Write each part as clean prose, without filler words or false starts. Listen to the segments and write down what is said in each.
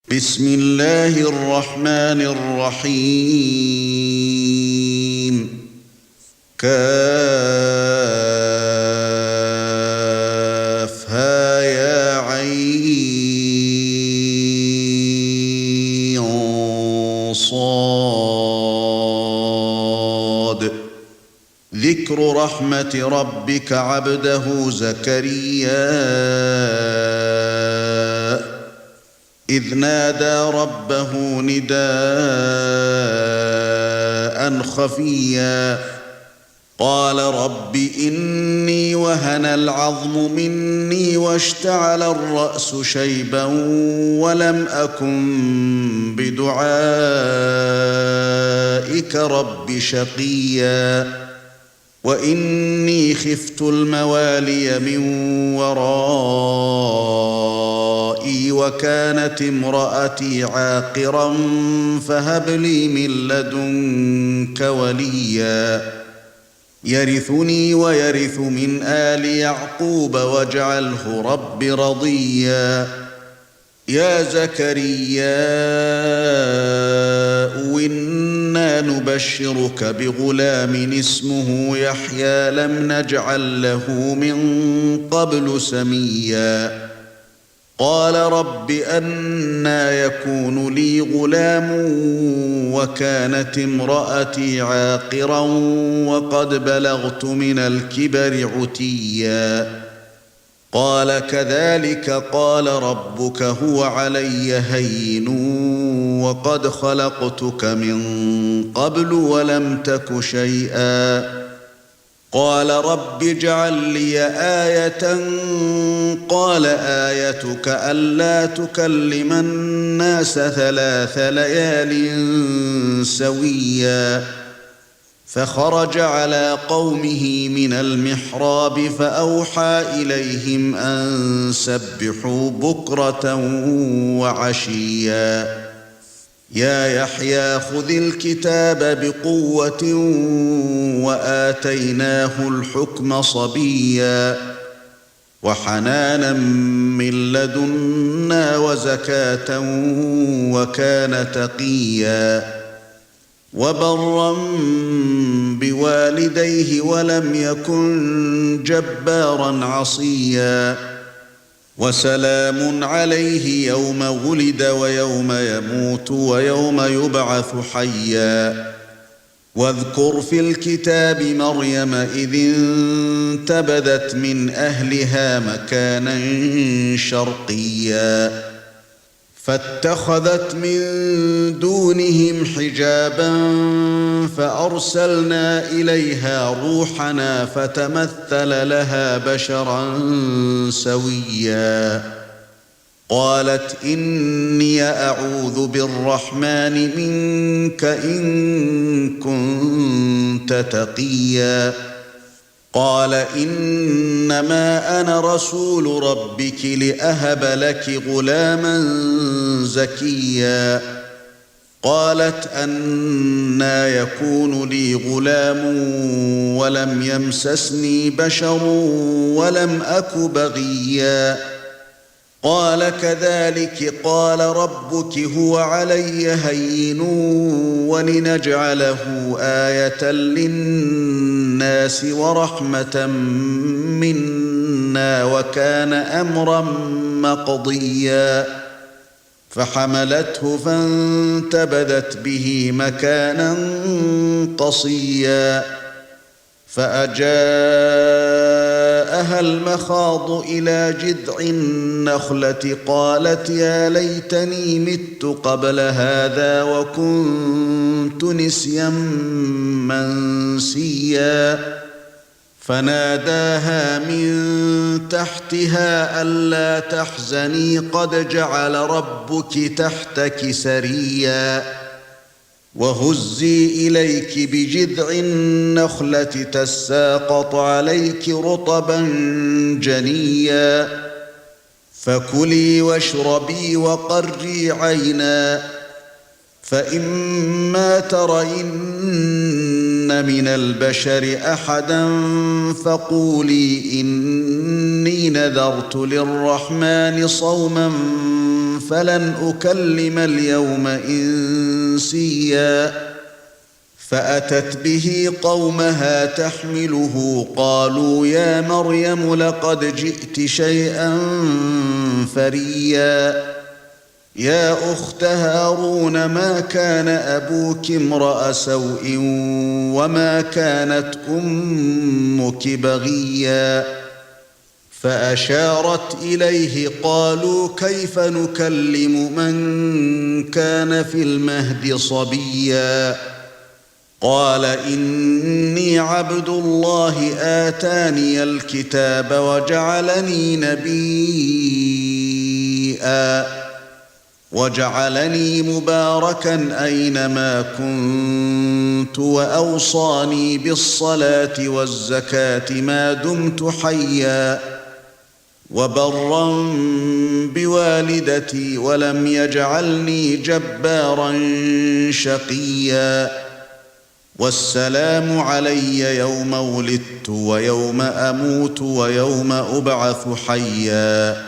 بسم الله الرحمن الرحيم كافها يا عين صاد ذكر رحمة ربك عبده زكريا إذ نادى ربه نداء خفيا قال رب إني وهن العظم مني واشتعل الرأس شيبا ولم أكن بدعائك رب شقيا وإني خفت الموالي من ورائي وكانت امرأتي عاقرا فهب لي من لدنك وليا يرثني ويرث من آل يعقوب واجعله رب رضيا يا زكريا إنا نبشرك بغلام اسمه يحيى لم نجعل له من قبل سميا قال رب أنى يكون لي غلام وكانت امرأتي عاقرا وقد بلغت من الكبر عتيا قال كذلك قال ربك هو علي هين وقد خلقتك من قبل ولم تك شيئا قال رب اجعل لي آية قال آيتك ألا تكلم الناس 3 ليال سويا فخرج على قومه من المحراب فأوحى إليهم أن سبحوا بكرة وعشيا يا يحيى خذ الكتاب بقوة وآتيناه الحكم صبيا وحنانا من لدنا وزكاة وكان تقيا وبرا بوالديه ولم يكن جبارا عصيا وسلام عليه يوم ولد ويوم يموت ويوم يبعث حيا واذكر في الكتاب مريم إذ انتبذت من أهلها مكانا شرقيا فاتخذت من دونهم حجابا فأرسلنا إليها روحنا فتمثل لها بشرا سويا قالت إني أعوذ بالرحمن منك إن كنت تقيا قال إنما أنا رسول ربك لأهب لك غلاما زكيا قالت أنى يكون لي غلام ولم يمسسني بشر ولم أك بغيا قال كذلك قال ربك هو علي هين ولنجعله آية للناس ورحمة منا وكان أمرا مقضيا فحملته فانتبذت به مكانا قصيا فأجاءها المخاض إلى جذع النخلة قالت يا ليتني مت قبل هذا وكنت نسيا منسيا فناداها من تحتها ألا تحزني قد جعل ربك تحتك سريا وهزي إليك بجذع النخلة تساقط عليك رطبا جنيا فكلي واشربي وقري عينا فإما ترين من البشر أحدا فقولي إني نذرت للرحمن صوما فلن أكلم اليوم إنسيا فأتت به قومها تحمله قالوا يا مريم لقد جئت شيئا فريا يا أخت هارون ما كان أبوك امرأ سوء وما كانت أمك بغيا فأشارت إليه قالوا كيف نكلم من كان في المهد صبيا قال إني عبد الله آتاني الكتاب وجعلني نبيا وجعلني مباركا أينما كنت وأوصاني بالصلاة والزكاة ما دمت حيا وبرا بوالدتي ولم يجعلني جبارا شقيا والسلام علي يوم ولدت ويوم أموت ويوم أبعث حيا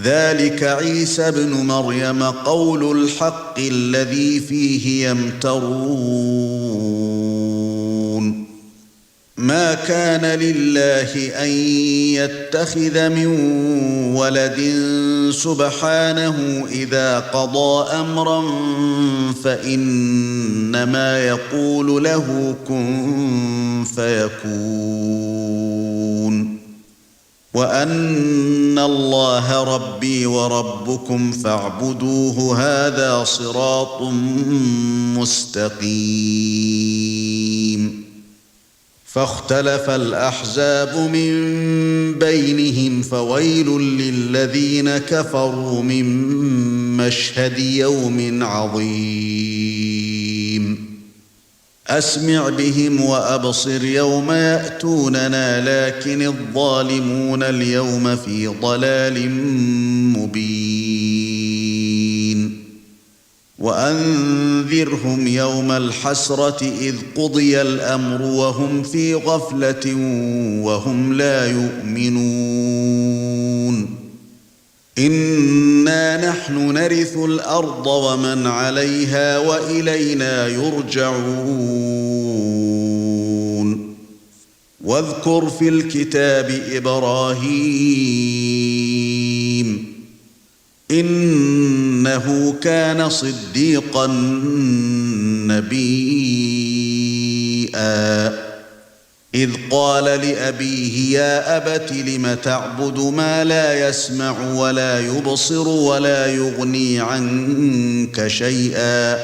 ذلك عيسى ابن مريم قول الحق الذي فيه يمترون ما كان لله أن يتخذ من ولد سبحانه إذا قضى أمرا فإنما يقول له كن فيكون وأن الله ربي وربكم فاعبدوه هذا صراط مستقيم فاختلف الأحزاب من بينهم فويل للذين كفروا من مشهد يوم عظيم أسمع بهم وأبصر يوم يأتوننا لكن الظالمون اليوم في ضلال مبين وأنذرهم يوم الحسرة إذ قضي الأمر وهم في غفلة وهم لا يؤمنون إنا نحن نرث الأرض ومن عليها وإلينا يرجعون واذكر في الكتاب إبراهيم إنه كان صديقا نبيا إذ قال لأبيه يا أبت لم تعبد ما لا يسمع ولا يبصر ولا يغني عنك شيئا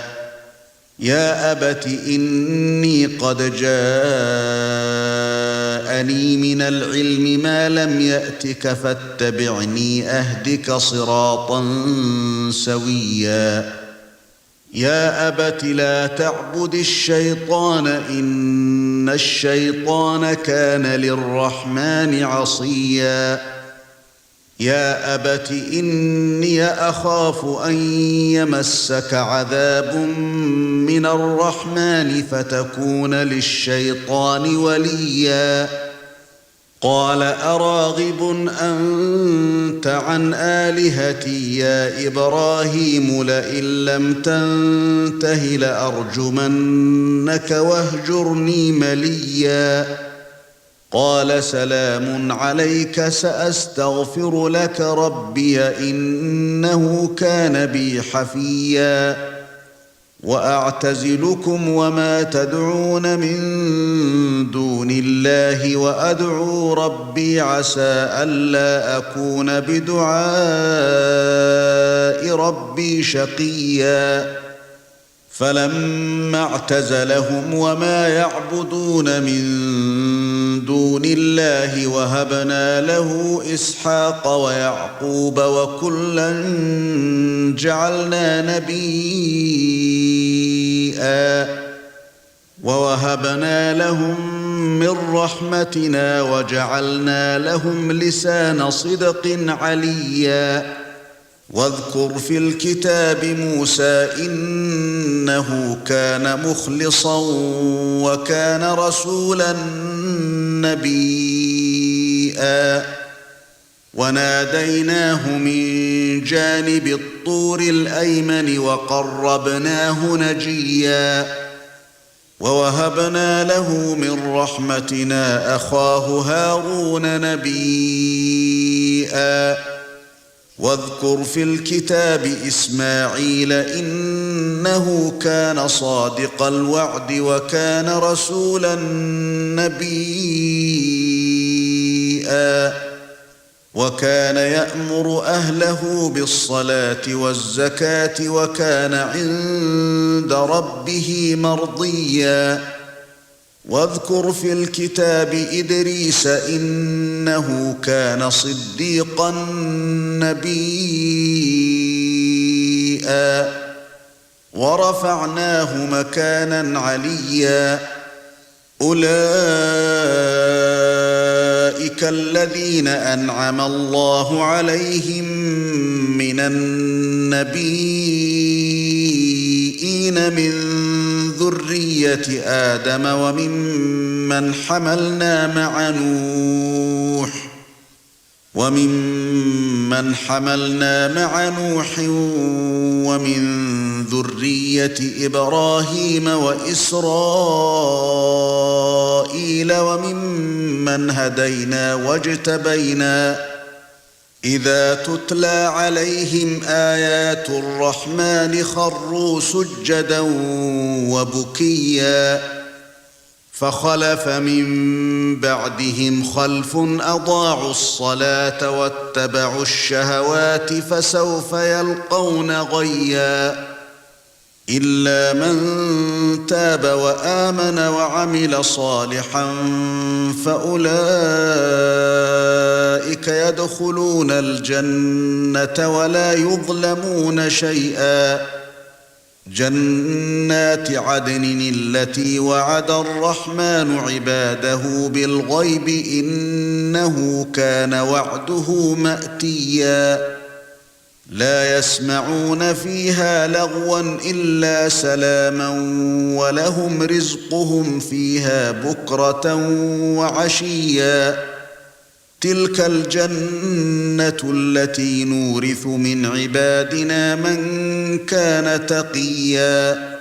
يا أبت إني قد جاءني من العلم ما لم يأتك فاتبعني أهدك صراطا سويا يا أبت لا تعبد الشيطان إن الشيطان كان للرحمن عصيا يا أبت إني أخاف أن يمسك عذاب من الرحمن فتكون للشيطان وليا قال أراغب أنت عن آلهتي يا إبراهيم لئن لم تنته لأرجمنك واهجرني مليا قال سلام عليك سأستغفر لك ربي إنه كان بي حفيا وأعتزلكم وما تدعون من دون الله وأدعو ربي عسى ألا أكون بدعاء ربي شقيا فلما اعتزلهم وما يعبدون من دون الله وهبنا له إسحاق ويعقوب وكلا جعلنا نبيا ووهبنا لهم من رحمتنا وجعلنا لهم لسان صدق عليا واذكر في الكتاب موسى إنه كان مخلصا وكان رسولا نبيا وناديناه من جانب الطور الأيمن وقربناه نجيا ووهبنا له من رحمتنا أخاه هارون نبيا واذكر في الكتاب إسماعيل إنه كان صادق الوعد وكان رسولا نبيا وكان يأمر أهله بالصلاة والزكاة وكان عند ربه مرضيا واذكر في الكتاب إدريس إنه كان صديقا نبيا ورفعناه مكانا عليا أولئك الذين أنعم الله عليهم من النبيين من ذرية آدم وممن حملنا مع نوح ومن ذرية إبراهيم وإسرائيل وممن هدينا واجتبينا إذا تتلى عليهم آيات الرحمن خروا سجدا وبكيا فخلف من بعدهم خلف أضاعوا الصلاة واتبعوا الشهوات فسوف يلقون غيا إلا من تاب وآمن وعمل صالحا فأولئك يدخلون الجنة ولا يظلمون شيئا جنات عدن التي وعد الرحمن عباده بالغيب إنه كان وعده مأتيا لا يسمعون فيها لغوا إلا سلاما ولهم رزقهم فيها بكرة وعشيا تلك الجنة التي نورث من عبادنا من كان تقيا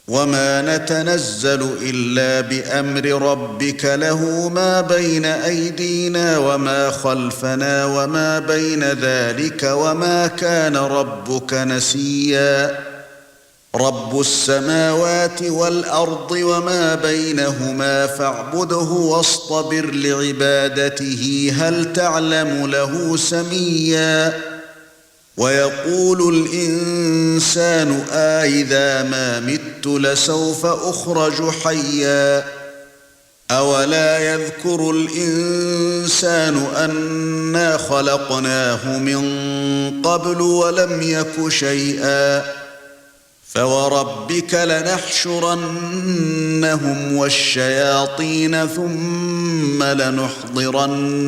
وما نتنزل إلا بأمر ربك له ما بين أيدينا وما خلفنا وما بين ذلك وما كان ربك نسيا رب السماوات والأرض وما بينهما فاعبده واصطبر لعبادته هل تعلم له سميا ويقول الإنسان أإذا ما مت لسوف أخرج حيا أولا يذكر الإنسان أنا خلقناه من قبل ولم يك شيئا فوربك لنحشرنهم والشياطين ثم لنحضرنهم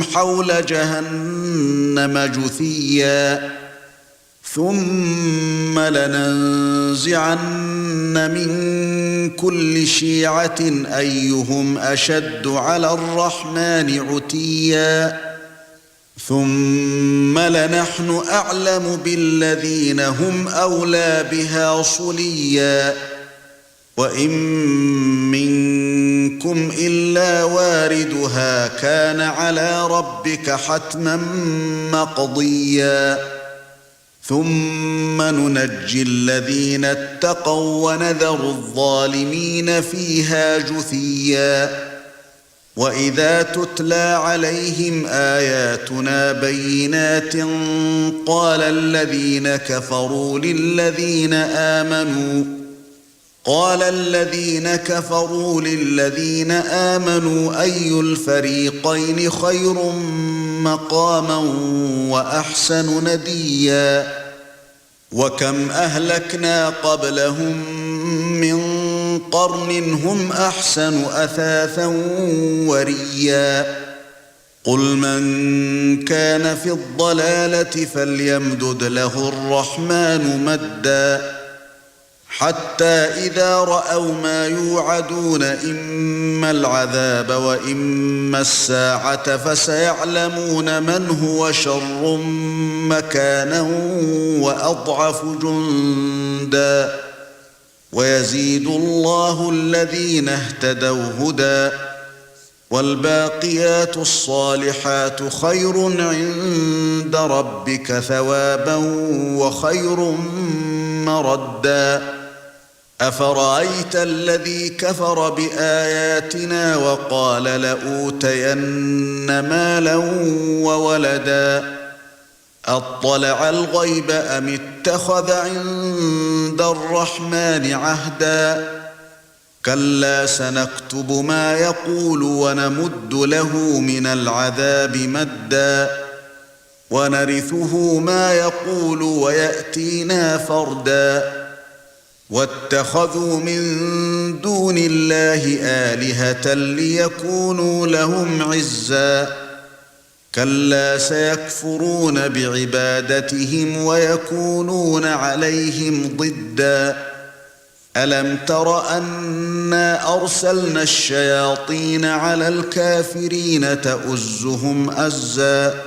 حول جهنم جثيا ثم لننزعن من كل شيعة أيهم أشد على الرحمن عتيا ثم لنحن أعلم بالذين هم أولى بها صليا وإن منكم إلا واردها كان على ربك حتما مقضيا ثم ننجي الذين اتقوا ونذر الظالمين فيها جثيا وإذا تتلى عليهم آياتنا بينات قال الذين كفروا للذين آمنوا أي الفريقين خير مقاما وأحسن نديا وكم أهلكنا قبلهم من قرن هم أحسن أثاثا وريا قل من كان في الضلالة فليمدد له الرحمن مدا حتى إذا رأوا ما يوعدون إما العذاب وإما الساعة فسيعلمون من هو شر مكانا وأضعف جندا ويزيد الله الذين اهتدوا هدى والباقيات الصالحات خير عند ربك ثوابا وخير مردا أفرأيت الذي كفر بآياتنا وقال لأوتين مالا وولدا أطلع الغيب أم اتخذ عند الرحمن عهدا كلا سنكتب ما يقول ونمد له من العذاب مدا ونرثه ما يقول ويأتينا فردا واتخذوا من دون الله آلهة ليكونوا لهم عزا كلا سيكفرون بعبادتهم ويكونون عليهم ضدا ألم تر أنا أرسلنا الشياطين على الكافرين تؤزهم أزا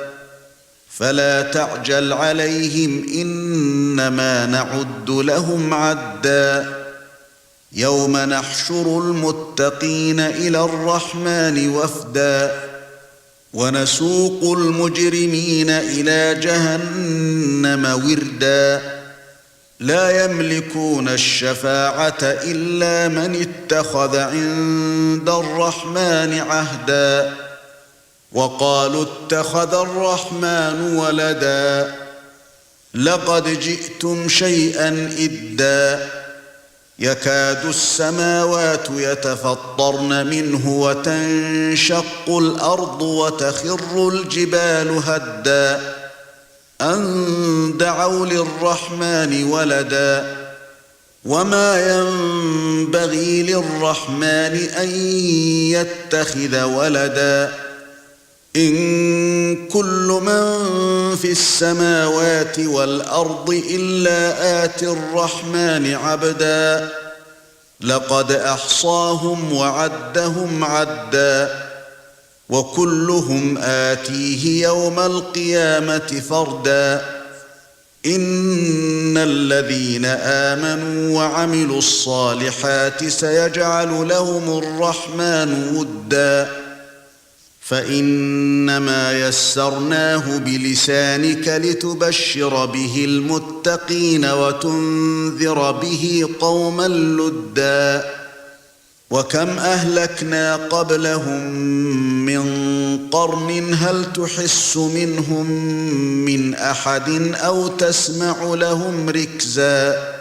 فلا تعجل عليهم إنما نعد لهم عدا يوم نحشر المتقين إلى الرحمن وفدا ونسوق المجرمين إلى جهنم وردا لا يملكون الشفاعة إلا من اتخذ عند الرحمن عهدا وقالوا اتخذ الرحمن ولدا لقد جئتم شيئا إدا يكاد السماوات يتفطرن منه وتنشق الأرض وتخر الجبال هدا أن دعوا للرحمن ولدا وما ينبغي للرحمن أن يتخذ ولدا إن كل من في السماوات والأرض إلا آتي الرحمن عبدا لقد أحصاهم وعدهم عدا وكلهم آتيه يوم القيامة فردا إن الذين آمنوا وعملوا الصالحات سيجعل لهم الرحمن ودا فإنما يسرناه بلسانك لتبشر به المتقين وتنذر به قوما لدا وكم أهلكنا قبلهم من قرن هل تحس منهم من أحد أو تسمع لهم ركزا